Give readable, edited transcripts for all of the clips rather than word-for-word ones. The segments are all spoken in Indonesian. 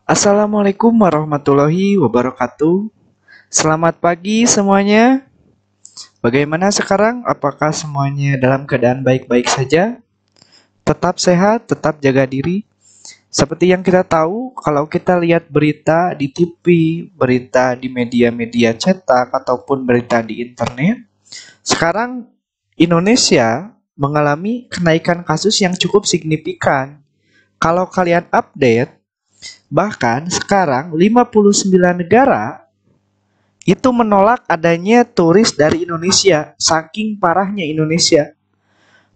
Assalamualaikum warahmatullahi wabarakatuh. Selamat pagi semuanya. Bagaimana sekarang? Apakah semuanya dalam keadaan baik-baik saja? Tetap sehat, tetap jaga diri. Seperti yang kita tahu, kalau kita lihat berita di TV, berita di media-media cetak, ataupun berita di internet, sekarang Indonesia mengalami kenaikan kasus yang cukup signifikan. Kalau kalian update, bahkan sekarang 59 negara itu menolak adanya turis dari Indonesia, saking parahnya Indonesia.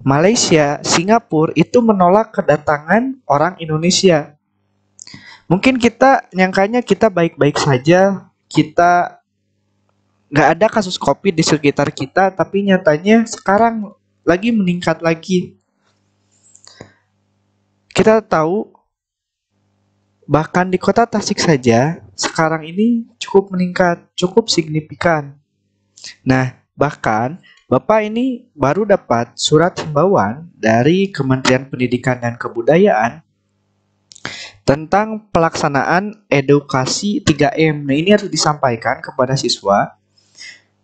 Malaysia, Singapura itu menolak kedatangan orang Indonesia. Mungkin kita nyangkanya kita baik-baik saja, kita nggak ada kasus COVID di sekitar kita, tapi nyatanya sekarang lagi meningkat lagi. Kita tahu bahkan di kota Tasik saja sekarang ini cukup meningkat, cukup signifikan. Nah, bahkan Bapak ini baru dapat surat himbauan dari Kementerian Pendidikan dan Kebudayaan tentang pelaksanaan edukasi 3M. Nah, ini harus disampaikan kepada siswa.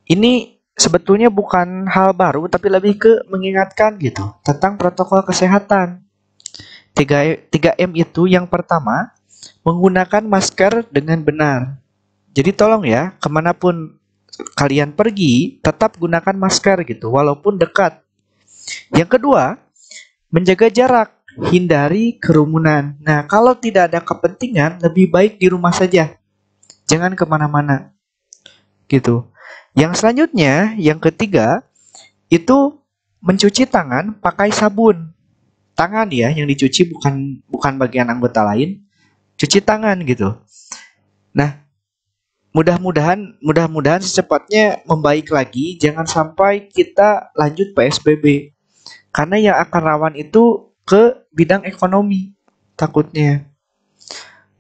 Ini sebetulnya bukan hal baru, tapi lebih ke mengingatkan gitu tentang protokol kesehatan. 3M itu yang pertama, menggunakan masker dengan benar. Jadi tolong ya, kemanapun kalian pergi, tetap gunakan masker gitu, walaupun dekat. Yang kedua, menjaga jarak, hindari kerumunan. Nah, kalau tidak ada kepentingan, lebih baik di rumah saja. Jangan kemana-mana. Gitu. Yang selanjutnya, yang ketiga, itu mencuci tangan pakai sabun. Tangan ya, yang dicuci bukan bagian anggota lain. Cuci tangan gitu. Nah, mudah-mudahan secepatnya membaik lagi. Jangan sampai kita lanjut PSBB. Karena yang akan rawan itu ke bidang ekonomi. Takutnya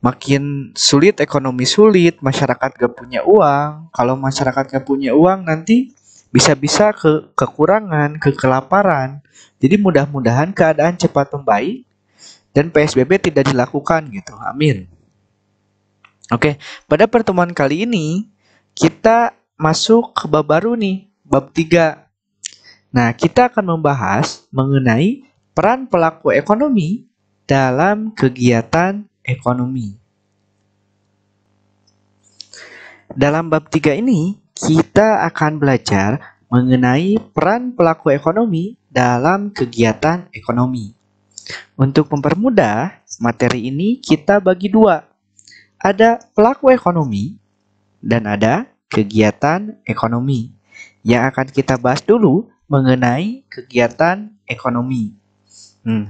makin sulit, ekonomi sulit, masyarakat gak punya uang. Kalau masyarakat gak punya uang, nanti bisa-bisa kekurangan, kelaparan. Jadi mudah-mudahan keadaan cepat membaik dan PSBB tidak dilakukan gitu. Amin. Oke, pada pertemuan kali ini kita masuk ke bab baru nih, bab 3. Nah, kita akan membahas mengenai peran pelaku ekonomi dalam kegiatan ekonomi. Dalam bab 3 ini, kita akan belajar mengenai peran pelaku ekonomi dalam kegiatan ekonomi. Untuk mempermudah materi ini kita bagi dua. Ada pelaku ekonomi dan ada kegiatan ekonomi. Yang akan kita bahas dulu mengenai kegiatan ekonomi.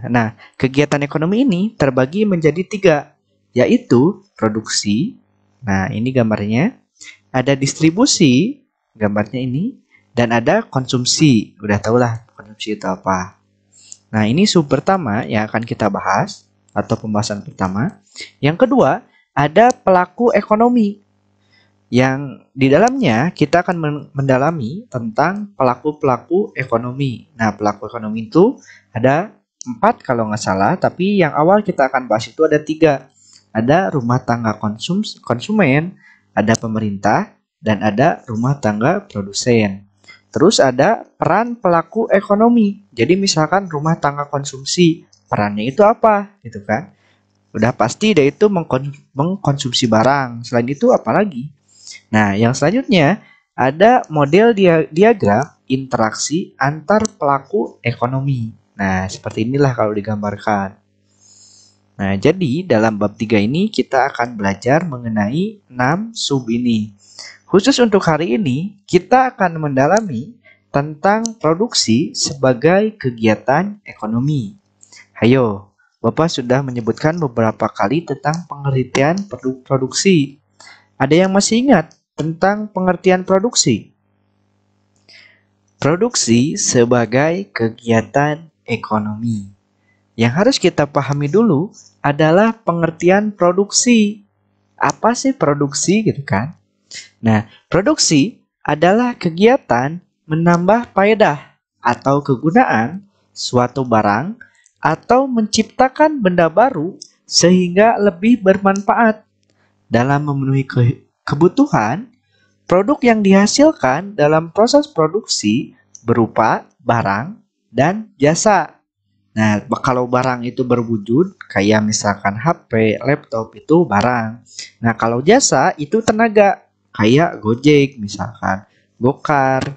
Nah, kegiatan ekonomi ini terbagi menjadi 3, yaitu produksi. Nah, ini gambarnya. Ada distribusi, gambarnya ini. Dan ada konsumsi. Udah tahulah konsumsi itu apa. Nah, ini sub pertama yang akan kita bahas atau pembahasan pertama. Yang kedua, ada pelaku ekonomi. Yang di dalamnya kita akan mendalami tentang pelaku-pelaku ekonomi. Nah, pelaku ekonomi itu ada 4 kalau nggak salah, tapi yang awal kita akan bahas itu ada 3. Ada rumah tangga konsumen, ada pemerintah, dan ada rumah tangga produsen. Terus ada peran pelaku ekonomi. Jadi misalkan rumah tangga konsumsi, perannya itu apa? Gitu kan? Udah pasti dia itu mengkonsumsi barang. Selain itu apa lagi? Nah, yang selanjutnya ada model diagram interaksi antar pelaku ekonomi. Nah, seperti inilah kalau digambarkan. Nah, jadi dalam bab 3 ini kita akan belajar mengenai 6 sub ini. Khusus untuk hari ini, kita akan mendalami tentang produksi sebagai kegiatan ekonomi. Hayo, Bapak sudah menyebutkan beberapa kali tentang pengertian produksi. Ada yang masih ingat tentang pengertian produksi? Produksi sebagai kegiatan ekonomi. Yang harus kita pahami dulu adalah pengertian produksi. Apa sih produksi gitu kan? Nah, produksi adalah kegiatan menambah faedah atau kegunaan suatu barang atau menciptakan benda baru sehingga lebih bermanfaat. Dalam memenuhi kebutuhan, produk yang dihasilkan dalam proses produksi berupa barang dan jasa. Nah, kalau barang itu berwujud, kayak misalkan HP, laptop itu barang. Nah, kalau jasa itu tenaga, kayak Gojek misalkan, Gokar,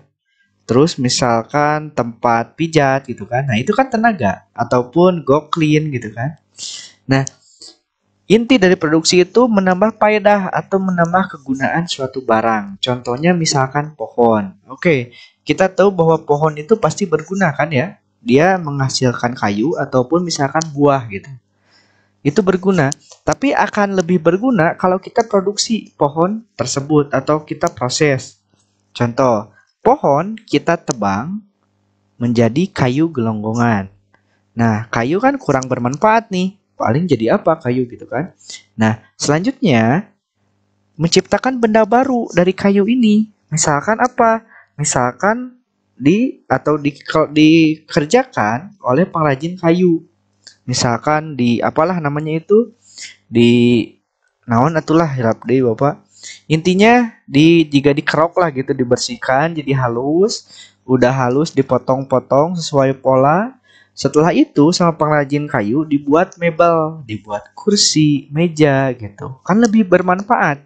terus misalkan tempat pijat gitu kan. Nah, itu kan tenaga, ataupun GoClean gitu kan. Nah, inti dari produksi itu menambah faedah atau menambah kegunaan suatu barang. Contohnya misalkan pohon. Oke, kita tahu bahwa pohon itu pasti berguna kan ya. Dia menghasilkan kayu ataupun misalkan buah gitu. Itu berguna, tapi akan lebih berguna kalau kita produksi pohon tersebut atau kita proses. Contoh, pohon kita tebang menjadi kayu gelonggongan. Nah, kayu kan kurang bermanfaat nih. Paling jadi apa kayu gitu kan. Nah, selanjutnya menciptakan benda baru dari kayu ini. Misalkan apa? Misalkan dikerjakan oleh pengrajin kayu. Misalkan di apalah namanya itu, di naon atulah hirap deui Bapak. Intinya jika dikerok lah gitu, dibersihkan jadi halus, udah halus dipotong-potong sesuai pola. Setelah itu sama pengrajin kayu dibuat mebel, dibuat kursi, meja gitu. Kan lebih bermanfaat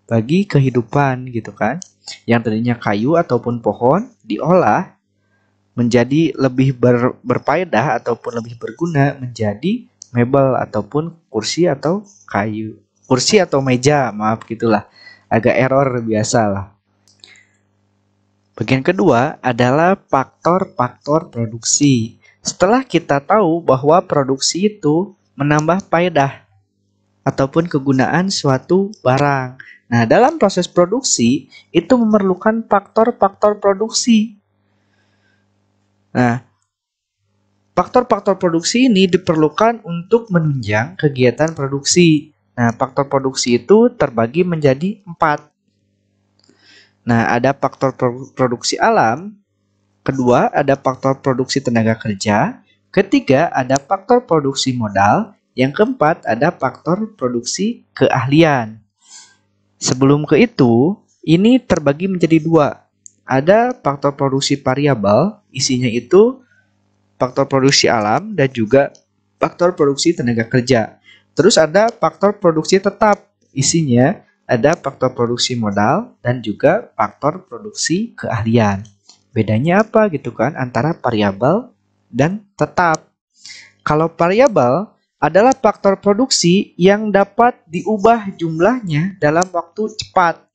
bagi kehidupan gitu kan. Yang tadinya kayu ataupun pohon diolah menjadi lebih berfaedah ataupun lebih berguna menjadi mebel ataupun kursi atau kayu. Kursi atau meja, maaf gitulah. Agak error biasalah. Bagian kedua adalah faktor-faktor produksi. Setelah kita tahu bahwa produksi itu menambah faedah ataupun kegunaan suatu barang. Nah, dalam proses produksi itu memerlukan faktor-faktor produksi. Nah, faktor-faktor produksi ini diperlukan untuk menunjang kegiatan produksi. Nah, faktor produksi itu terbagi menjadi 4. Nah, ada faktor produksi alam, kedua ada faktor produksi tenaga kerja, ketiga ada faktor produksi modal, yang keempat ada faktor produksi keahlian. Sebelum ke itu, ini terbagi menjadi 2. Ada faktor produksi variabel, isinya itu faktor produksi alam dan juga faktor produksi tenaga kerja. Terus ada faktor produksi tetap, isinya ada faktor produksi modal dan juga faktor produksi keahlian. Bedanya apa gitu kan antara variabel dan tetap? Kalau variabel adalah faktor produksi yang dapat diubah jumlahnya dalam waktu cepat.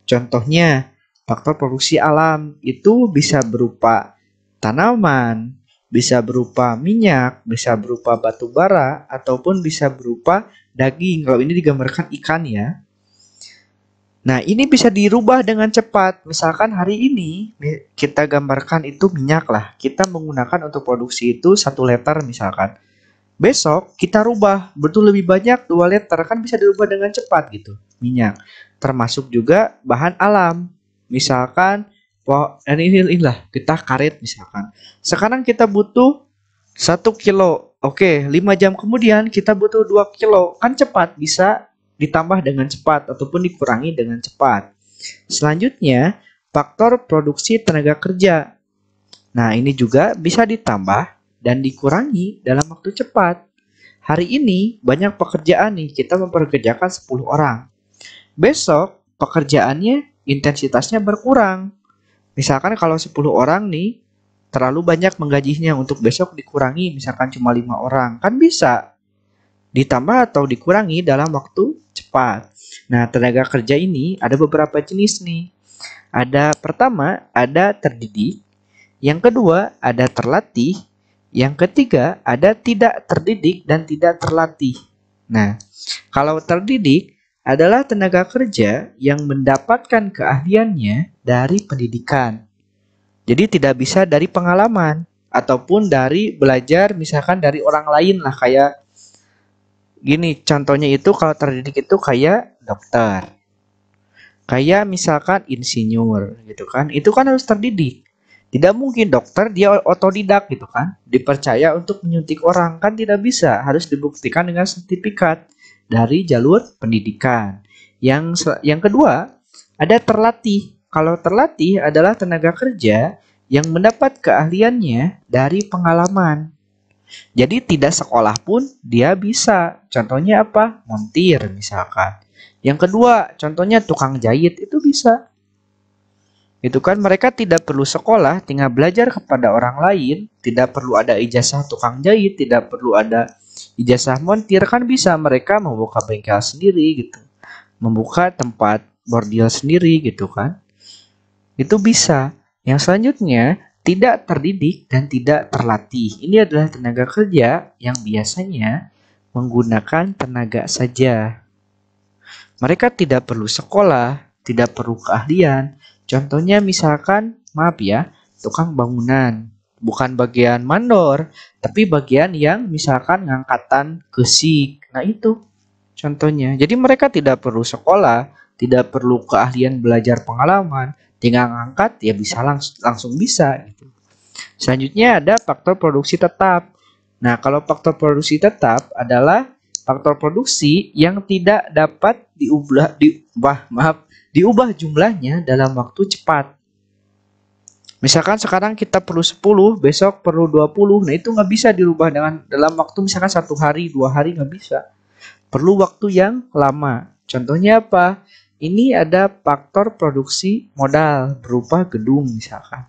Contohnya, faktor produksi alam itu bisa berupa tanaman, bisa berupa minyak, bisa berupa batu bara, ataupun bisa berupa daging. Kalau ini digambarkan ikan ya. Nah, ini bisa dirubah dengan cepat. Misalkan hari ini kita gambarkan itu minyak lah. Kita menggunakan untuk produksi itu 1 liter misalkan. Besok kita rubah betul lebih banyak 2 liter, kan bisa dirubah dengan cepat gitu minyak. Termasuk juga bahan alam. Misalkan inilah kita karet misalkan. Sekarang kita butuh 1 kilo. Oke, 5 jam kemudian kita butuh 2 kilo. Kan cepat, bisa ditambah dengan cepat ataupun dikurangi dengan cepat. Selanjutnya, faktor produksi tenaga kerja. Nah, ini juga bisa ditambah dan dikurangi dalam waktu cepat. Hari ini banyak pekerjaan nih, kita mempekerjakan 10 orang. Besok pekerjaannya intensitasnya berkurang. Misalkan kalau 10 orang nih terlalu banyak menggajinya, untuk besok dikurangi misalkan cuma 5 orang. Kan bisa ditambah atau dikurangi dalam waktu cepat. Nah, tenaga kerja ini ada beberapa jenis nih. Pertama, ada terdidik. Yang kedua, ada terlatih. Yang ketiga, ada tidak terdidik dan tidak terlatih. Nah, kalau terdidik adalah tenaga kerja yang mendapatkan keahliannya dari pendidikan. Jadi tidak bisa dari pengalaman ataupun dari belajar misalkan dari orang lain lah, kayak gini contohnya itu. Kalau terdidik itu kayak dokter, kayak misalkan insinyur gitu kan, itu kan harus terdidik. Tidak mungkin dokter dia otodidak gitu kan, dipercaya untuk menyuntik orang, kan tidak bisa, harus dibuktikan dengan sertifikat. dari jalur pendidikan. Yang kedua, ada terlatih. Kalau terlatih adalah tenaga kerja yang mendapat keahliannya dari pengalaman. Jadi tidak sekolah pun dia bisa. Contohnya apa? Montir misalkan. Yang kedua, contohnya tukang jahit itu bisa. Itu kan mereka tidak perlu sekolah, tinggal belajar kepada orang lain, tidak perlu ada ijazah tukang jahit, tidak perlu ada ijazah montir, kan bisa mereka membuka bengkel sendiri gitu. Membuka tempat bordil sendiri gitu kan. Itu bisa. Yang selanjutnya, tidak terdidik dan tidak terlatih. Ini adalah tenaga kerja yang biasanya menggunakan tenaga saja. Mereka tidak perlu sekolah, tidak perlu keahlian. Contohnya misalkan, maaf ya, tukang bangunan. Bukan bagian mandor, tapi bagian yang misalkan ngangkatan gesik. Nah itu contohnya. Jadi mereka tidak perlu sekolah, tidak perlu keahlian belajar pengalaman. Tinggal ngangkat ya bisa langsung bisa. Gitu. Selanjutnya ada faktor produksi tetap. Nah kalau faktor produksi tetap adalah faktor produksi yang tidak dapat diubah jumlahnya dalam waktu cepat. Misalkan sekarang kita perlu 10, besok perlu 20. Nah itu nggak bisa dirubah dalam waktu misalkan 1 hari, 2 hari nggak bisa. Perlu waktu yang lama. Contohnya apa? Ini ada faktor produksi modal berupa gedung misalkan.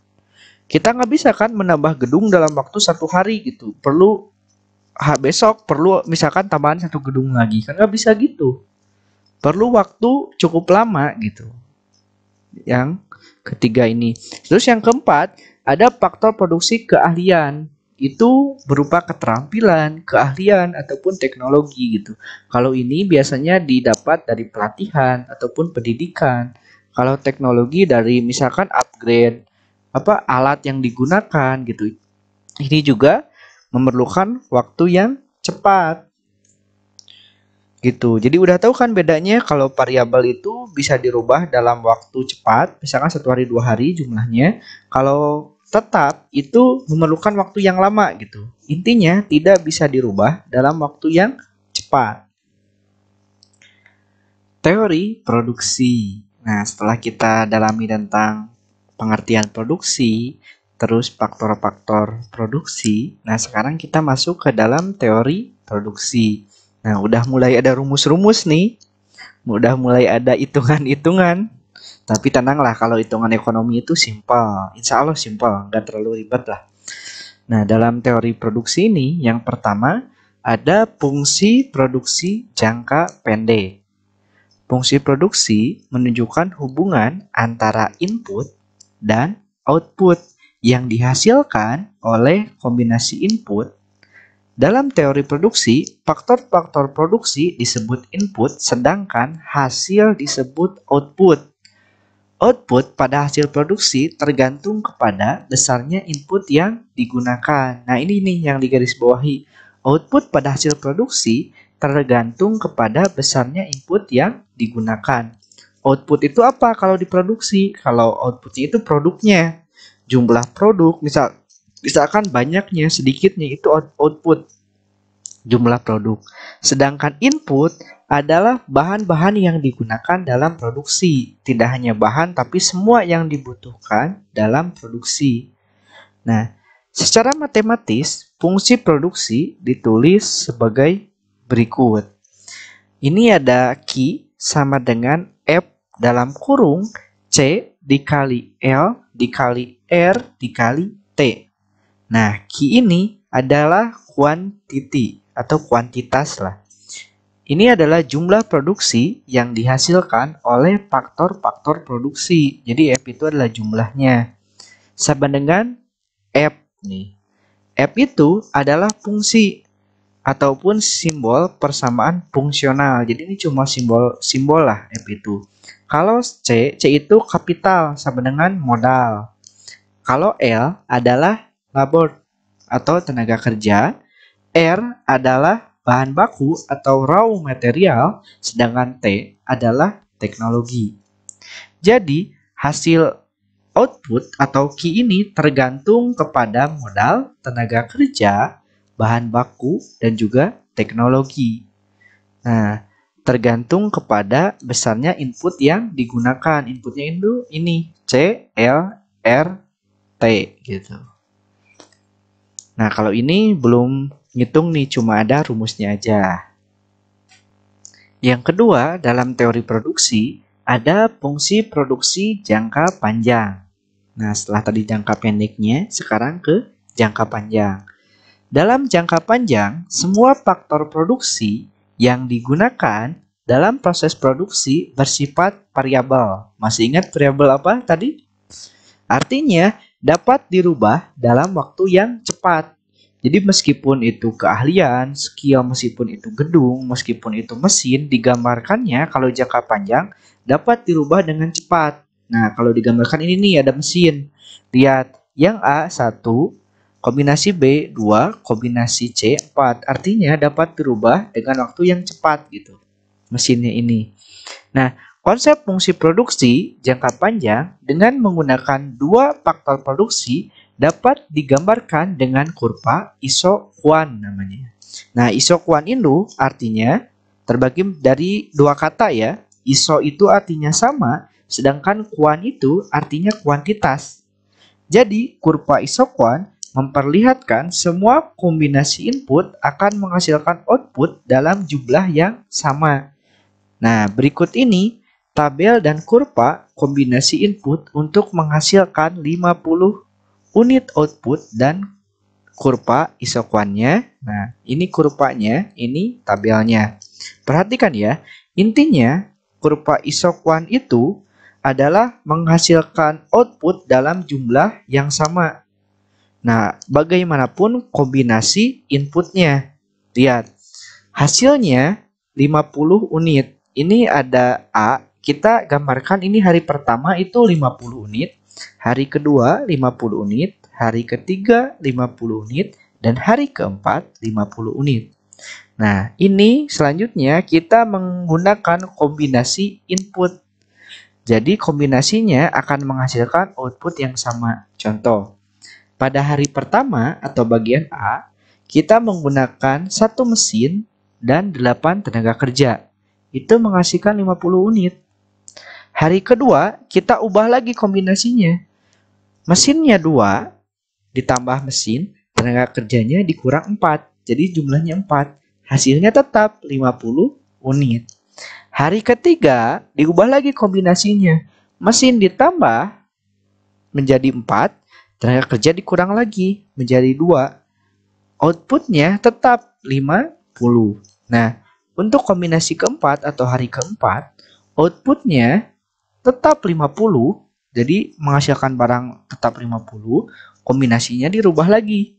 Kita nggak bisa kan menambah gedung dalam waktu 1 hari gitu. Besok perlu misalkan tambahan 1 gedung lagi. Kan nggak bisa gitu. Perlu waktu cukup lama gitu. Yang ketiga ini. Terus yang keempat, ada faktor produksi keahlian. Itu berupa keterampilan, keahlian, ataupun teknologi gitu. Kalau ini biasanya didapat dari pelatihan ataupun pendidikan. Kalau teknologi dari misalkan upgrade alat yang digunakan gitu. Ini juga memerlukan waktu yang cepat. Gitu. Jadi udah tahu kan bedanya kalau variabel itu bisa dirubah dalam waktu cepat, misalkan 1 hari 2 hari jumlahnya. Kalau tetap itu memerlukan waktu yang lama gitu. Intinya tidak bisa dirubah dalam waktu yang cepat. Teori produksi. Nah, setelah kita dalami tentang pengertian produksi, terus faktor-faktor produksi, nah sekarang kita masuk ke dalam teori produksi. Nah, udah mulai ada rumus-rumus nih. Udah mulai ada hitungan-hitungan. Tapi tenanglah, kalau hitungan ekonomi itu simpel. Insya Allah simpel, nggak terlalu ribet lah. Nah, dalam teori produksi ini, yang pertama ada fungsi produksi jangka pendek. Fungsi produksi menunjukkan hubungan antara input dan output yang dihasilkan oleh kombinasi input. Dalam teori produksi, faktor-faktor produksi disebut input, sedangkan hasil disebut output. Output pada hasil produksi tergantung kepada besarnya input yang digunakan. Nah, ini nih yang digarisbawahi. Output pada hasil produksi tergantung kepada besarnya input yang digunakan. Output itu apa kalau diproduksi? Kalau outputnya itu produknya. Jumlah produk, misalkan banyaknya, sedikitnya itu output jumlah produk. Sedangkan input adalah bahan-bahan yang digunakan dalam produksi. Tidak hanya bahan, tapi semua yang dibutuhkan dalam produksi. Nah, secara matematis, fungsi produksi ditulis sebagai berikut. Ini ada Q sama dengan F dalam kurung C dikali L dikali R dikali T. Nah, Q ini adalah quantity atau kuantitas lah. Ini adalah jumlah produksi yang dihasilkan oleh faktor-faktor produksi. Jadi F itu adalah jumlahnya. Sama dengan F nih. F itu adalah fungsi ataupun simbol persamaan fungsional. Jadi ini cuma simbol lah F itu. Kalau C itu kapital sama dengan modal. Kalau L adalah labor atau tenaga kerja, R adalah bahan baku atau raw material, sedangkan T adalah teknologi. Jadi, hasil output atau Q ini tergantung kepada modal, tenaga kerja, bahan baku, dan juga teknologi. Nah, tergantung kepada besarnya input yang digunakan. Inputnya itu ini C, L, R, T gitu. Nah, kalau ini belum ngitung nih, cuma ada rumusnya aja. Yang kedua, dalam teori produksi, ada fungsi produksi jangka panjang. Nah, setelah tadi jangka pendeknya, sekarang ke jangka panjang. Dalam jangka panjang, semua faktor produksi yang digunakan dalam proses produksi bersifat variabel. Masih ingat variabel apa tadi? Artinya, dapat dirubah dalam waktu yang cepat. Jadi meskipun itu keahlian, skill, meskipun itu gedung, meskipun itu mesin, digambarkannya kalau jangka panjang dapat dirubah dengan cepat. Nah, kalau digambarkan ini nih ada mesin. Lihat, yang A 1, kombinasi B 2, kombinasi C 4. Artinya dapat dirubah dengan waktu yang cepat gitu. Mesinnya ini. Nah, konsep fungsi produksi jangka panjang dengan menggunakan dua faktor produksi dapat digambarkan dengan kurva isoquant namanya. Nah, isoquant itu artinya terbagi dari dua kata ya. Iso itu artinya sama, sedangkan quant itu artinya kuantitas. Jadi, kurva isoquant memperlihatkan semua kombinasi input akan menghasilkan output dalam jumlah yang sama. Nah, berikut ini tabel dan kurva kombinasi input untuk menghasilkan 50 unit output dan kurva isoquantnya. Nah, ini kurvanya, ini tabelnya. Perhatikan ya, intinya kurva isoquant itu adalah menghasilkan output dalam jumlah yang sama. Nah, bagaimanapun kombinasi inputnya. Lihat, hasilnya 50 unit. Ini ada A, kita gambarkan ini hari pertama itu 50 unit, hari kedua 50 unit, hari ketiga 50 unit, dan hari keempat 50 unit. Nah, ini selanjutnya kita menggunakan kombinasi input. Jadi kombinasinya akan menghasilkan output yang sama. Contoh, pada hari pertama atau bagian A, kita menggunakan satu mesin dan 8 tenaga kerja. Itu menghasilkan 50 unit. Hari kedua, kita ubah lagi kombinasinya. Mesinnya 2, ditambah mesin, tenaga kerjanya dikurang 4. Jadi jumlahnya 4. Hasilnya tetap 50 unit. Hari ketiga, diubah lagi kombinasinya. Mesin ditambah menjadi 4, tenaga kerja dikurang lagi menjadi 2. Outputnya tetap 50. Nah, untuk kombinasi keempat atau hari keempat, outputnya tetap 50, jadi menghasilkan barang tetap 50, kombinasinya dirubah lagi.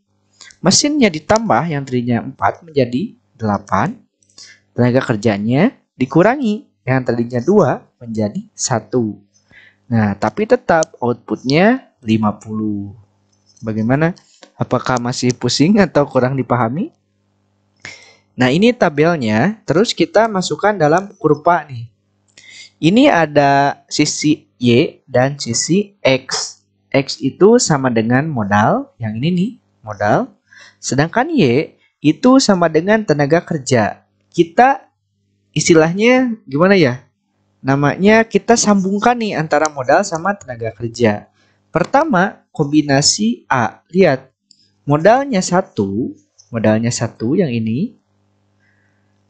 Mesinnya ditambah yang tadinya 4 menjadi 8, tenaga kerjanya dikurangi yang tadinya 2 menjadi 1. Nah, tapi tetap outputnya 50. Bagaimana? Apakah masih pusing atau kurang dipahami? Nah, ini tabelnya. Terus kita masukkan dalam kurva nih. Ini ada sisi Y dan sisi X. X itu sama dengan modal. Yang ini nih, modal. Sedangkan Y itu sama dengan tenaga kerja. Kita istilahnya gimana ya? Namanya kita sambungkan nih antara modal sama tenaga kerja. Pertama, kombinasi A. Lihat, modalnya 1 yang ini.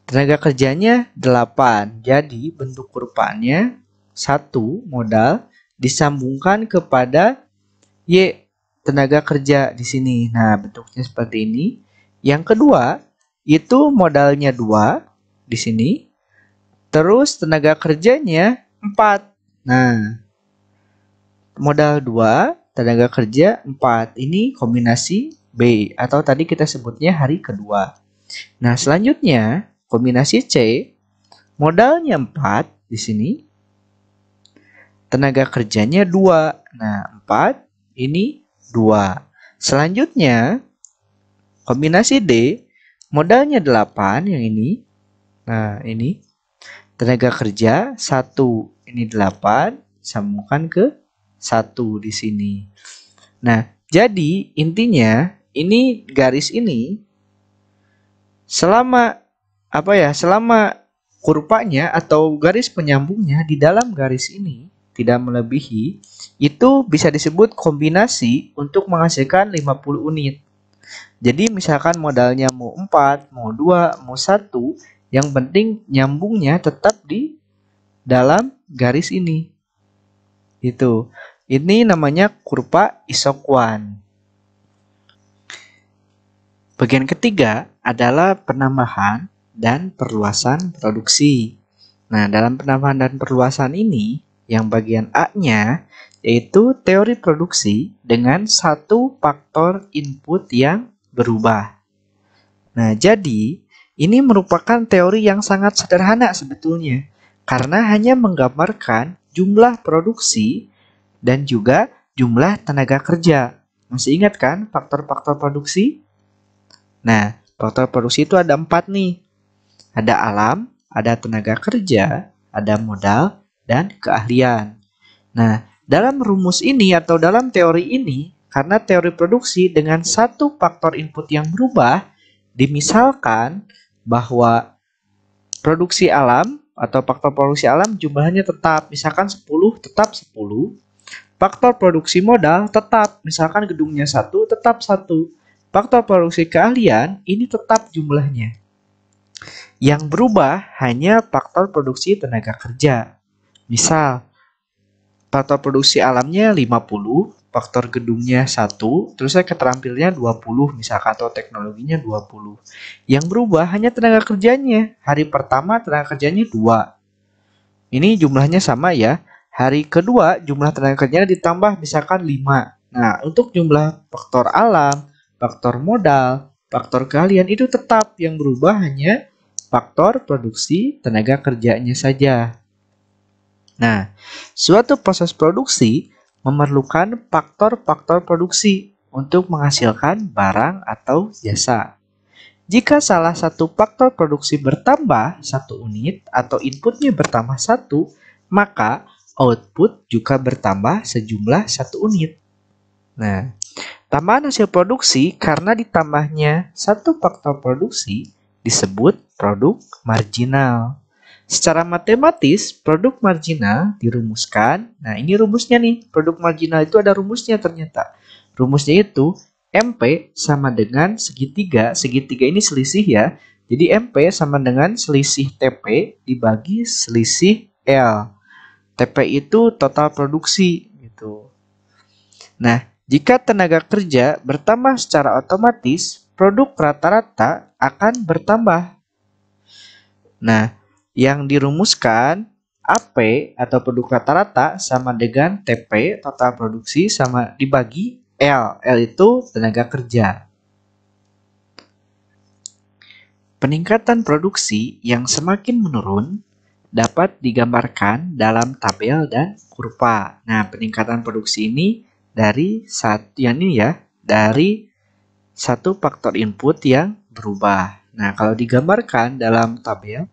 Tenaga kerjanya 8. Jadi bentuk kurvanya 1 modal disambungkan kepada Y tenaga kerja di sini. Nah, bentuknya seperti ini. Yang kedua, itu modalnya 2 di sini. Terus tenaga kerjanya 4. Nah, modal 2, tenaga kerja 4. Ini kombinasi B atau tadi kita sebutnya hari kedua. Nah, selanjutnya kombinasi C, modalnya 4 di sini. Tenaga kerjanya 2. Nah, 4 ini 2. Selanjutnya kombinasi D, modalnya 8 yang ini. Nah, ini tenaga kerja 1. Ini 8, sambungkan ke 1 di sini. Nah, jadi intinya ini garis ini selama kurvanya atau garis penyambungnya di dalam garis ini tidak melebihi, itu bisa disebut kombinasi untuk menghasilkan 50 unit. Jadi misalkan modalnya mau 4, mau 2, mau 1, yang penting nyambungnya tetap di dalam garis ini. Itu. Ini namanya kurva isoquant. Bagian ketiga adalah penambahan dan perluasan produksi. Nah, dalam penambahan dan perluasan ini, yang bagian A-nya yaitu teori produksi dengan satu faktor input yang berubah. Nah, jadi ini merupakan teori yang sangat sederhana sebetulnya, karena hanya menggambarkan jumlah produksi dan juga jumlah tenaga kerja. Masih ingat kan faktor-faktor produksi? Nah, faktor produksi itu ada 4 nih. Ada alam, ada tenaga kerja, ada modal, dan keahlian. Nah, dalam rumus ini atau dalam teori ini, karena teori produksi dengan satu faktor input yang berubah, dimisalkan bahwa produksi alam atau faktor produksi alam jumlahnya tetap, misalkan 10 tetap 10. Faktor produksi modal tetap, misalkan gedungnya 1 tetap 1. Faktor produksi keahlian ini tetap jumlahnya. Yang berubah hanya faktor produksi tenaga kerja. Misal, faktor produksi alamnya 50, faktor gedungnya 1, terus keterampilannya 20 misalkan, atau teknologinya 20. Yang berubah hanya tenaga kerjanya. Hari pertama tenaga kerjanya 2. Ini jumlahnya sama ya. Hari kedua jumlah tenaga kerjanya ditambah misalkan 5. Nah, untuk jumlah faktor alam, faktor modal, faktor keahlian itu tetap, yang berubah hanya faktor produksi tenaga kerjanya saja. Nah, suatu proses produksi memerlukan faktor-faktor produksi untuk menghasilkan barang atau jasa. Jika salah satu faktor produksi bertambah 1 unit atau inputnya bertambah 1, maka output juga bertambah sejumlah 1 unit. Nah, tambahan hasil produksi karena ditambahnya satu faktor produksi disebut produk marginal. Secara matematis, produk marginal dirumuskan. Nah, ini rumusnya nih. Produk marginal itu ada rumusnya ternyata. Rumusnya itu MP sama dengan segitiga. Segitiga ini selisih ya. Jadi MP sama dengan selisih TP dibagi selisih L. TP itu total produksi gitu. Nah, jika tenaga kerja bertambah secara otomatis, produk rata-rata akan bertambah. Nah, yang dirumuskan AP atau produk rata-rata sama dengan TP total produksi sama dibagi L. L itu tenaga kerja. Peningkatan produksi yang semakin menurun dapat digambarkan dalam tabel dan kurva. Nah, peningkatan produksi ini dari satu faktor input yang berubah. Nah, kalau digambarkan dalam tabel,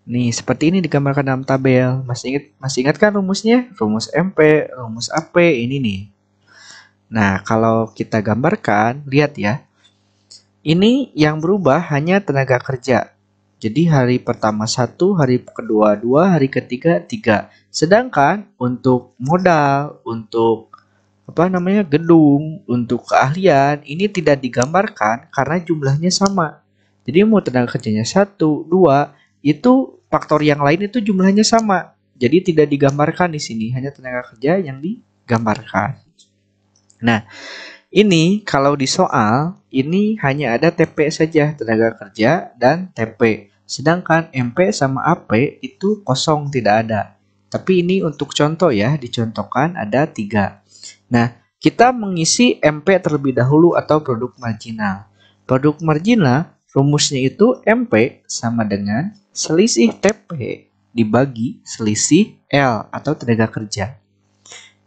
nih seperti ini digambarkan dalam tabel. Masih ingat kan rumusnya? Rumus MP, rumus AP ini nih. Nah, kalau kita gambarkan, lihat ya. Ini yang berubah hanya tenaga kerja. Jadi hari pertama 1, hari kedua 2, hari ketiga 3. Sedangkan untuk modal, untuk gedung, untuk keahlian ini tidak digambarkan karena jumlahnya sama. Jadi mau tenaga kerjanya 1, 2, itu faktor yang lain itu jumlahnya sama. Jadi tidak digambarkan di sini, hanya tenaga kerja yang digambarkan. Nah, ini kalau di soal, ini hanya ada TP saja, tenaga kerja dan TP. Sedangkan MP sama AP itu kosong, tidak ada. Tapi ini untuk contoh ya, dicontohkan ada 3. Nah, kita mengisi MP terlebih dahulu atau produk marginal. Produk marginal, rumusnya itu MP sama dengan selisih TP dibagi selisih L atau tenaga kerja.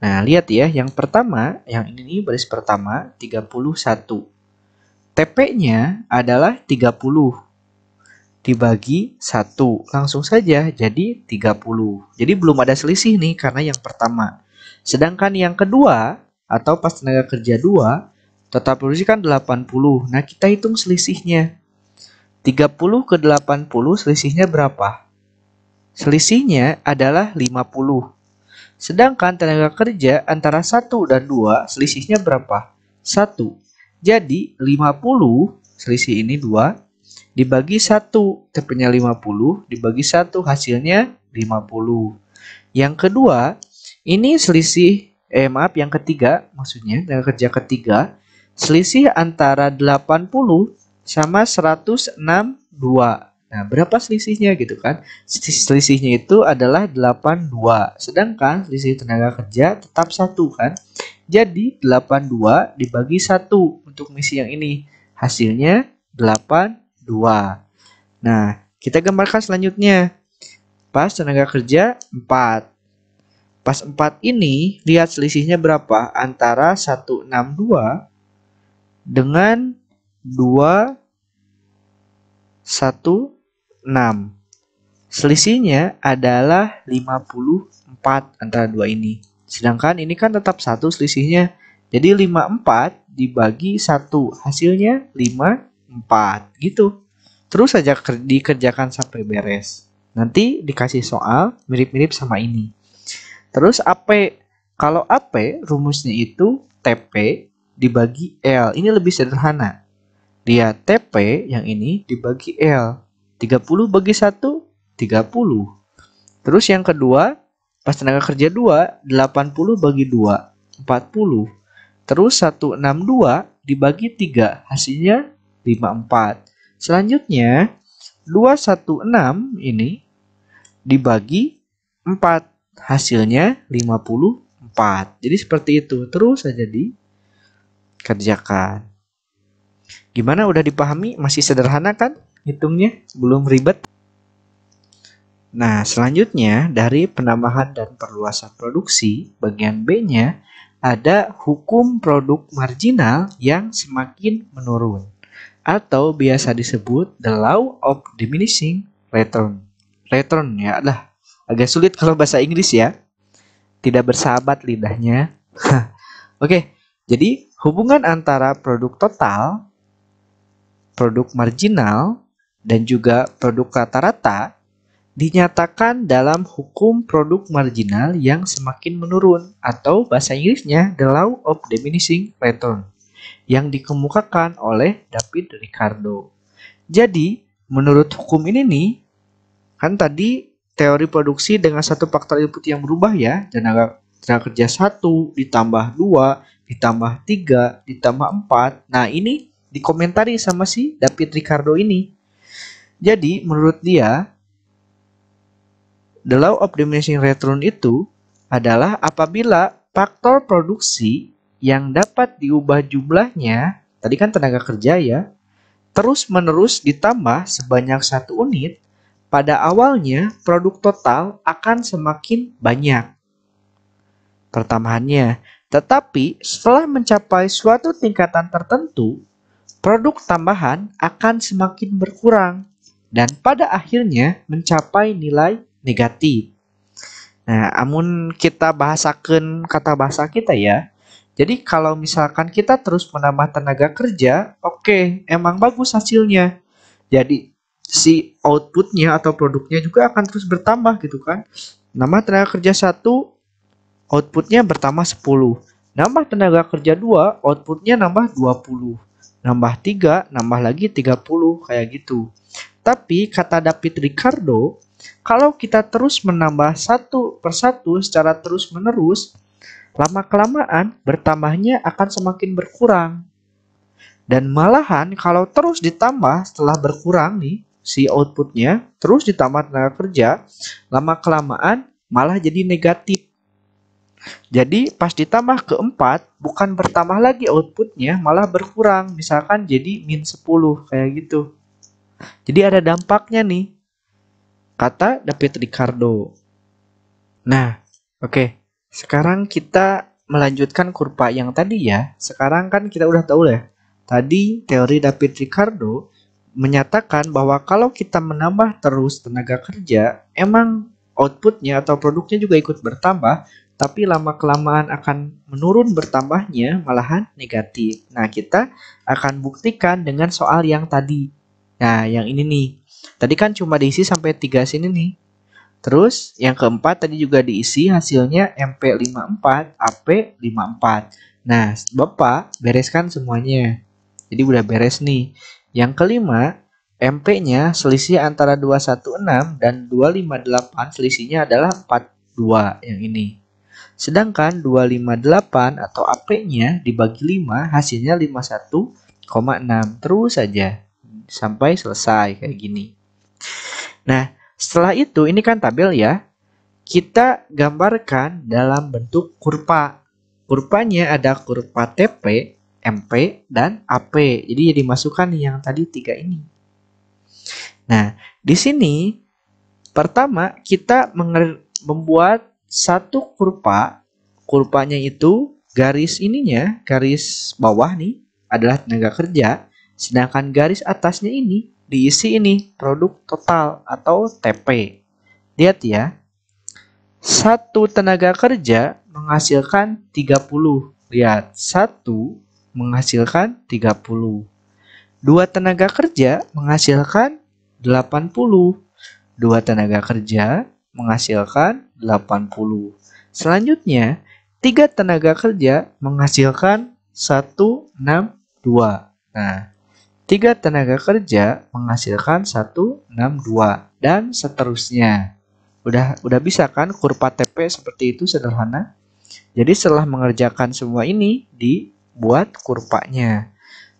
Nah, lihat ya, yang pertama, yang ini baris pertama, 31. TP-nya adalah 30. Dibagi 1. Langsung saja jadi 30. Jadi belum ada selisih nih karena yang pertama. Sedangkan yang kedua, atau pas tenaga kerja 2, total produksi kan 80. Nah, kita hitung selisihnya. 30 ke 80 selisihnya berapa? Selisihnya adalah 50. Sedangkan tenaga kerja antara 1 dan 2 selisihnya berapa? 1. Jadi 50 selisih ini 2 dibagi 1. TP-nya 50 dibagi 1 hasilnya 50. Yang kedua, ini selisih yang ketiga maksudnya tenaga kerja ketiga selisih antara 80 sama 162. Nah, berapa selisihnya gitu kan? Selisihnya itu adalah 82. Sedangkan selisih tenaga kerja tetap 1 kan? Jadi 82 dibagi 1 untuk misi yang ini. Hasilnya 82. Nah, kita gambarkan selanjutnya. Pas tenaga kerja 4. Pas 4 ini, lihat selisihnya berapa? Antara 162 dengan 216. Selisihnya adalah 54 antara dua ini. Sedangkan ini kan tetap 1 selisihnya. Jadi 54 dibagi 1. Hasilnya 54. Gitu. Terus saja dikerjakan sampai beres. Nanti dikasih soal mirip-mirip sama ini. Terus AP. Kalau AP rumusnya itu TP dibagi L. Ini lebih sederhana. Dia TP yang ini dibagi L. 30 bagi 1, 30. Terus yang kedua, pas tenaga kerja 2, 80 bagi 2, 40. Terus 162 dibagi 3, hasilnya 54. Selanjutnya, 216 ini dibagi 4, hasilnya 54. Jadi seperti itu, terus saja dikerjakan. Gimana, udah dipahami? Masih sederhana kan hitungnya? Belum ribet? Nah, selanjutnya dari penambahan dan perluasan produksi, bagian B-nya ada hukum produk marginal yang semakin menurun. Atau biasa disebut the law of diminishing return. Return ya, agak sulit kalau bahasa Inggris ya. Tidak bersahabat lidahnya. Oke, jadi hubungan antara produk total, produk marginal, dan juga produk rata-rata dinyatakan dalam hukum produk marginal yang semakin menurun atau bahasa Inggrisnya the law of diminishing return yang dikemukakan oleh David Ricardo. Jadi, menurut hukum ini nih, kan tadi teori produksi dengan satu faktor input yang berubah ya, tenaga kerja 1 ditambah 2 ditambah 3 ditambah 4. Nah, ini dikomentari sama si David Ricardo ini. Jadi, menurut dia, the law of diminishing return itu adalah apabila faktor produksi yang dapat diubah jumlahnya, tadi kan tenaga kerja ya, terus-menerus ditambah sebanyak 1 unit, pada awalnya produk total akan semakin banyak pertambahannya. Tetapi setelah mencapai suatu tingkatan tertentu, produk tambahan akan semakin berkurang dan pada akhirnya mencapai nilai negatif. Nah, amun kita bahasakan kata bahasa kita ya. Jadi kalau misalkan kita terus menambah tenaga kerja, oke, emang bagus hasilnya. Jadi si outputnya atau produknya juga akan terus bertambah gitu kan. Nambah tenaga kerja 1, outputnya bertambah 10. Nambah tenaga kerja 2, outputnya nambah 20. Nambah 3, nambah lagi 30, kayak gitu. Tapi kata David Ricardo, kalau kita terus menambah satu persatu secara terus-menerus, lama-kelamaan bertambahnya akan semakin berkurang. Dan malahan kalau terus ditambah setelah berkurang nih, si outputnya terus ditambah tenaga kerja, lama-kelamaan malah jadi negatif. Jadi pas ditambah ke 4, bukan bertambah lagi outputnya, malah berkurang. Misalkan jadi -10, kayak gitu. Jadi ada dampaknya nih, kata David Ricardo. Nah, oke. Sekarang kita melanjutkan kurva yang tadi ya. Sekarang kan kita udah tahu ya. Tadi teori David Ricardo menyatakan bahwa kalau kita menambah terus tenaga kerja, emang outputnya atau produknya juga ikut bertambah, tapi lama-kelamaan akan menurun bertambahnya, malahan negatif. Nah, kita akan buktikan dengan soal yang tadi. Nah, yang ini nih. Tadi kan cuma diisi sampai 3 sini nih. Terus yang keempat tadi juga diisi, hasilnya MP54, AP54. Nah, Bapak bereskan semuanya. Jadi udah beres nih. Yang kelima, MP-nya selisih antara 216 dan 258, selisihnya adalah 42 yang ini. Sedangkan 258 atau AP-nya dibagi 5, hasilnya 51,6. Terus saja sampai selesai kayak gini. Nah, setelah itu ini kan tabel ya. Kita gambarkan dalam bentuk kurva. Kurvanya ada kurva TP, MP, dan AP. Jadi dimasukkan nih yang tadi 3 ini. Nah, di sini pertama kita membuat satu kurva. Kurvanya itu garis ininya, garis bawah nih adalah tenaga kerja. Sedangkan garis atasnya ini diisi ini produk total atau TP. Lihat ya. Satu tenaga kerja menghasilkan 30. Lihat, 1 menghasilkan 30. 2 tenaga kerja menghasilkan 80. 2 tenaga kerja menghasilkan 80. Selanjutnya, 3 tenaga kerja menghasilkan 162. Nah, 3 tenaga kerja menghasilkan 162 dan seterusnya. Udah bisa kan kurva TP seperti itu, sederhana. Jadi setelah mengerjakan semua ini, dibuat kurvanya.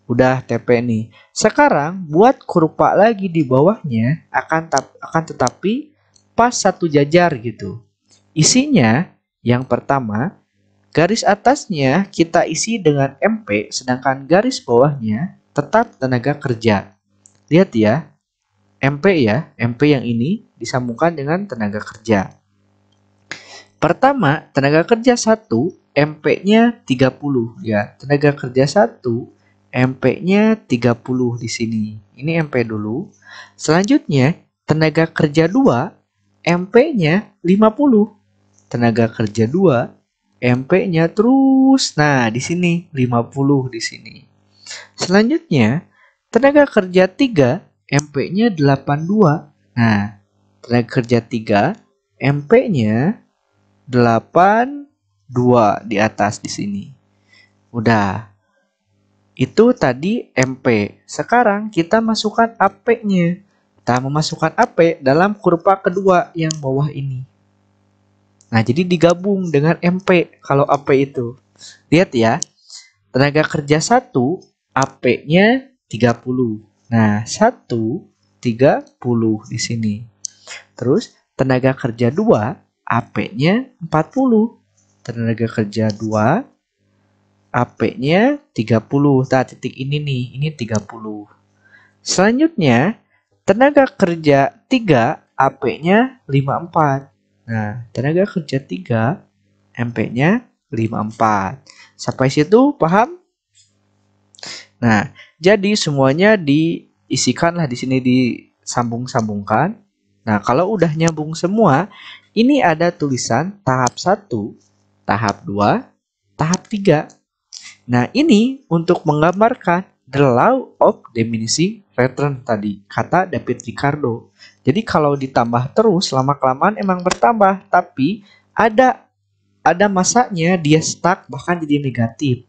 Udah TP nih. Sekarang buat kurva lagi di bawahnya akan tetapi pas satu jajar gitu. Isinya yang pertama, garis atasnya kita isi dengan MP, sedangkan garis bawahnya tetap tenaga kerja. Lihat ya. MP ya, MP yang ini disambungkan dengan tenaga kerja. Pertama, tenaga kerja 1, MP-nya 30 ya. Tenaga kerja 1, MP-nya 30 di sini. Ini MP dulu. Selanjutnya, tenaga kerja 2, MP-nya 50. Tenaga kerja 2, MP-nya terus. Nah, di sini 50 di sini. Selanjutnya, tenaga kerja 3, MP-nya 82. Nah, tenaga kerja 3, MP-nya 82 di atas di sini. Udah. Itu tadi MP. Sekarang kita masukkan AP-nya. Kita memasukkan AP dalam kurva kedua yang bawah ini. Nah, jadi digabung dengan MP kalau AP itu. Lihat ya. Tenaga kerja 1, AP-nya 30. Nah, 1, 30 di sini. Terus, tenaga kerja 2, AP-nya 40. Tenaga kerja 2, AP-nya 30. Nah, titik ini nih, ini 30. Selanjutnya, tenaga kerja 3, AP-nya 54. Nah, tenaga kerja 3, MP-nya 54. Sampai situ paham? Nah, jadi semuanya diisikanlah di sini, disambung-sambungkan. Nah, kalau udah nyambung semua, ini ada tulisan tahap 1, tahap 2, tahap 3. Nah, ini untuk menggambarkan the law of diminishing return tadi, kata David Ricardo. Jadi kalau ditambah terus, lama-kelamaan emang bertambah, tapi ada masanya dia stuck bahkan jadi negatif.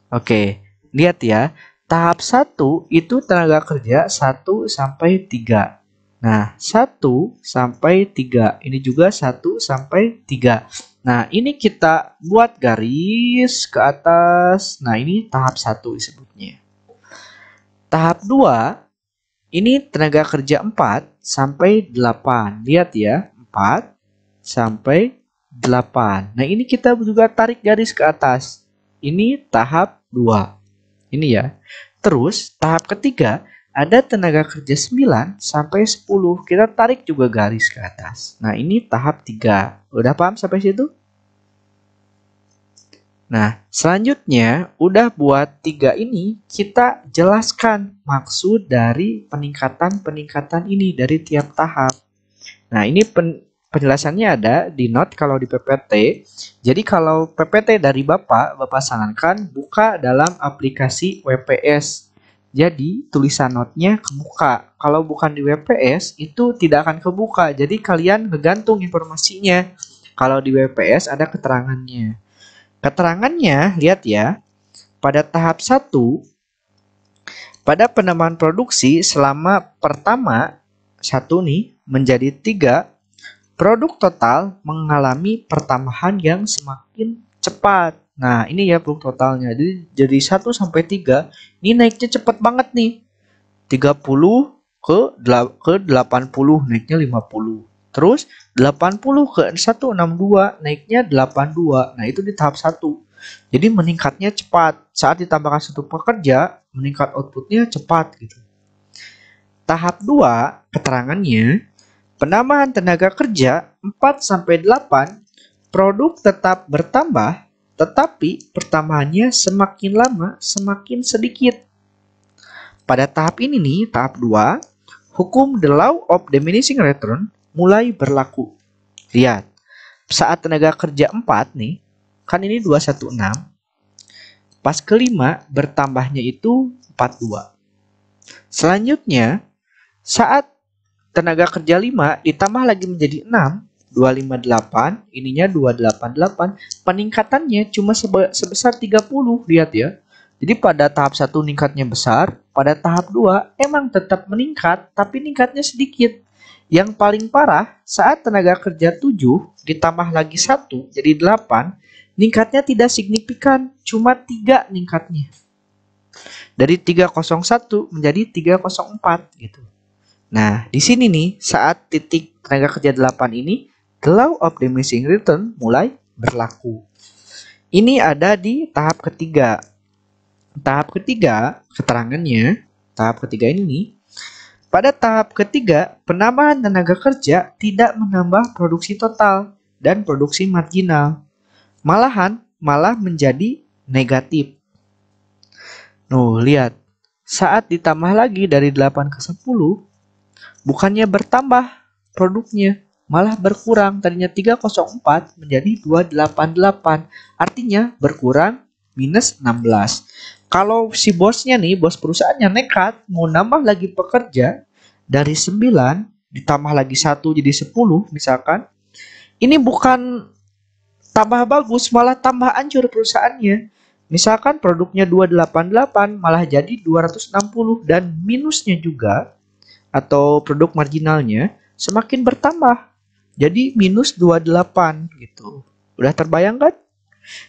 Oke. Lihat ya, tahap 1 itu tenaga kerja 1 sampai 3. Nah, 1 sampai 3. Ini juga 1 sampai 3. Nah, ini kita buat garis ke atas. Nah, ini tahap 1 disebutnya. Tahap 2, ini tenaga kerja 4 sampai 8. Lihat ya, 4 sampai 8. Nah, ini kita juga tarik garis ke atas. Ini tahap 2. Ini ya. Terus tahap ketiga ada tenaga kerja 9 sampai 10. Kita tarik juga garis ke atas. Nah, ini tahap 3. Udah paham sampai situ? Nah, selanjutnya udah buat 3 ini kita jelaskan maksud dari peningkatan-peningkatan ini dari tiap tahap. Nah, ini penjelasannya ada di note kalau di PPT. Jadi kalau PPT dari Bapak sarankan buka dalam aplikasi WPS. Jadi tulisan notnya kebuka. Kalau bukan di WPS itu tidak akan kebuka. Jadi kalian ngegantung informasinya. Kalau di WPS ada keterangannya. Keterangannya, lihat ya. Pada tahap 1, pada penambahan produksi selama pertama 1 nih menjadi 3, produk total mengalami pertambahan yang semakin cepat. Nah, ini ya produk totalnya. Jadi 1 sampai 3 ini naiknya cepat banget nih. 30 ke 80 naiknya 50. Terus 80 ke 162 naiknya 82. Nah, itu di tahap 1. Jadi meningkatnya cepat. Saat ditambahkan 1 pekerja, meningkat outputnya cepat gitu. Tahap 2, keterangannya, penambahan tenaga kerja 4 sampai 8, produk tetap bertambah, tetapi pertambahannya semakin lama semakin sedikit. Pada tahap ini nih, tahap 2, hukum the law of diminishing return mulai berlaku. Lihat, saat tenaga kerja 4 nih, kan ini 216, pas kelima bertambahnya itu 42. Selanjutnya, saat tenaga kerja 5 ditambah lagi menjadi 6, 258, ininya 288, peningkatannya cuma sebesar 30, lihat ya. Jadi pada tahap 1 meningkatnya besar, pada tahap 2 emang tetap meningkat, tapi meningkatnya sedikit. Yang paling parah, saat tenaga kerja 7 ditambah lagi 1 jadi 8, meningkatnya tidak signifikan, cuma 3 meningkatnya. Dari 301 menjadi 304 gitu. Nah, di sini nih, saat titik tenaga kerja 8 ini, the law of diminishing return mulai berlaku. Ini ada di tahap ketiga. Tahap ketiga, keterangannya, tahap ketiga ini, pada tahap ketiga, penambahan tenaga kerja tidak menambah produksi total dan produksi marginal. Malah menjadi negatif. Lihat. Saat ditambah lagi dari 8 ke 10, bukannya bertambah produknya, malah berkurang. Tadinya 304 menjadi 288. Artinya berkurang minus 16. Kalau si bosnya nih, bos perusahaannya nekat mau nambah lagi pekerja dari 9 ditambah lagi 1 jadi 10 misalkan. Ini bukan tambah bagus, malah tambah hancur perusahaannya. Misalkan produknya 288 malah jadi 260 dan minusnya juga atau produk marginalnya semakin bertambah. Jadi minus 28 gitu. Udah terbayang kan?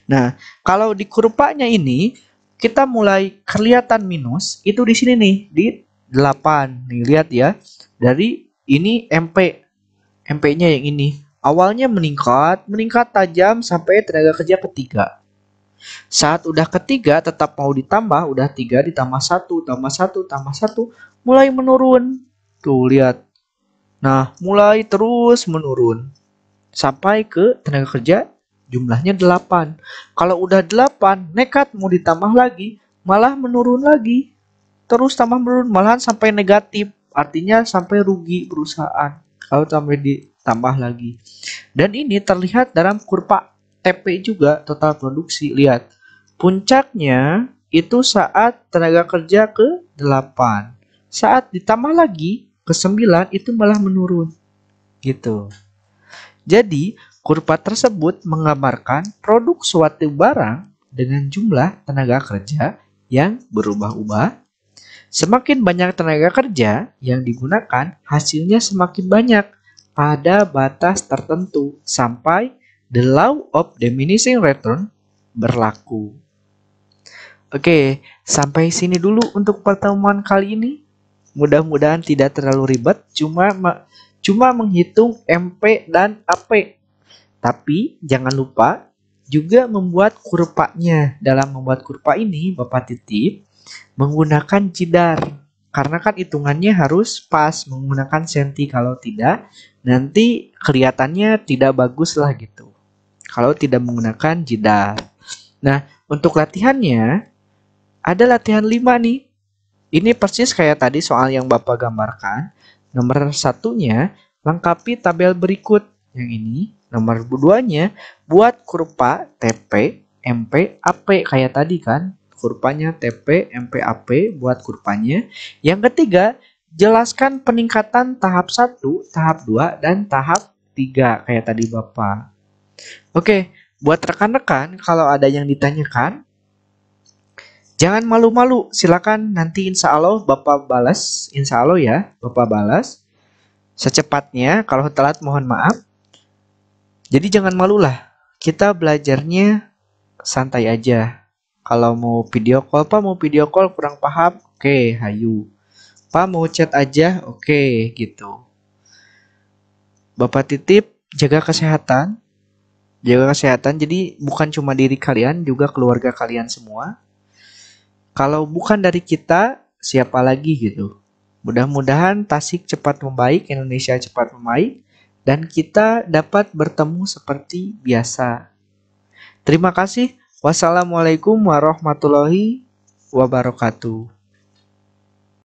Nah, kalau di kurvanya ini kita mulai kelihatan minus itu di sini nih, di 8. Nih lihat ya. Dari ini MP. MP-nya yang ini. Awalnya meningkat tajam sampai tenaga kerja ketiga. Saat udah ketiga tetap mau ditambah, udah 3 ditambah 1, tambah 1, tambah 1, mulai menurun. Tuh lihat. Nah, mulai terus menurun. Sampai ke tenaga kerja jumlahnya 8. Kalau udah 8, nekat mau ditambah lagi, malah menurun lagi. Terus tambah menurun, malahan sampai negatif. Artinya sampai rugi perusahaan. Kalau sampai ditambah lagi. Dan ini terlihat dalam kurva TP juga, total produksi. Lihat, puncaknya itu saat tenaga kerja ke 8. Saat ditambah lagi ke 9 itu malah menurun. Gitu. Jadi, kurva tersebut menggambarkan produk suatu barang dengan jumlah tenaga kerja yang berubah-ubah. Semakin banyak tenaga kerja yang digunakan, hasilnya semakin banyak pada batas tertentu sampai the law of diminishing return berlaku. Oke, sampai sini dulu untuk pertemuan kali ini. Mudah-mudahan tidak terlalu ribet, cuma menghitung MP dan AP. Tapi jangan lupa juga membuat kurvanya. Dalam membuat kurva ini, Bapak titip menggunakan jidar. Karena kan hitungannya harus pas, menggunakan senti. Kalau tidak, nanti kelihatannya tidak bagus lah gitu. Kalau tidak menggunakan jidar. Nah, untuk latihannya, ada latihan 5 nih. Ini persis kayak tadi soal yang Bapak gambarkan. Nomor 1-nya, lengkapi tabel berikut. Yang ini. Nomor 2-nya, buat kurva TP, MP, AP kayak tadi kan. kurvanya TP, MPAP buat kurvanya. Yang ketiga, jelaskan peningkatan tahap 1, tahap 2, dan tahap 3 kayak tadi Bapak. Oke, buat rekan-rekan kalau ada yang ditanyakan, jangan malu-malu, silakan nanti insya Allah Bapak balas, insya Allah ya, Bapak balas secepatnya. Kalau telat mohon maaf. Jadi jangan malulah, kita belajarnya santai aja. Kalau mau video call, Pak mau video call kurang paham, oke, hayu. Pak mau chat aja, oke, gitu. Bapak titip jaga kesehatan, jadi bukan cuma diri kalian, juga keluarga kalian semua. Kalau bukan dari kita, siapa lagi gitu. Mudah-mudahan Tasik cepat membaik, Indonesia cepat membaik, dan kita dapat bertemu seperti biasa. Terima kasih. Wassalamualaikum warahmatullahi wabarakatuh.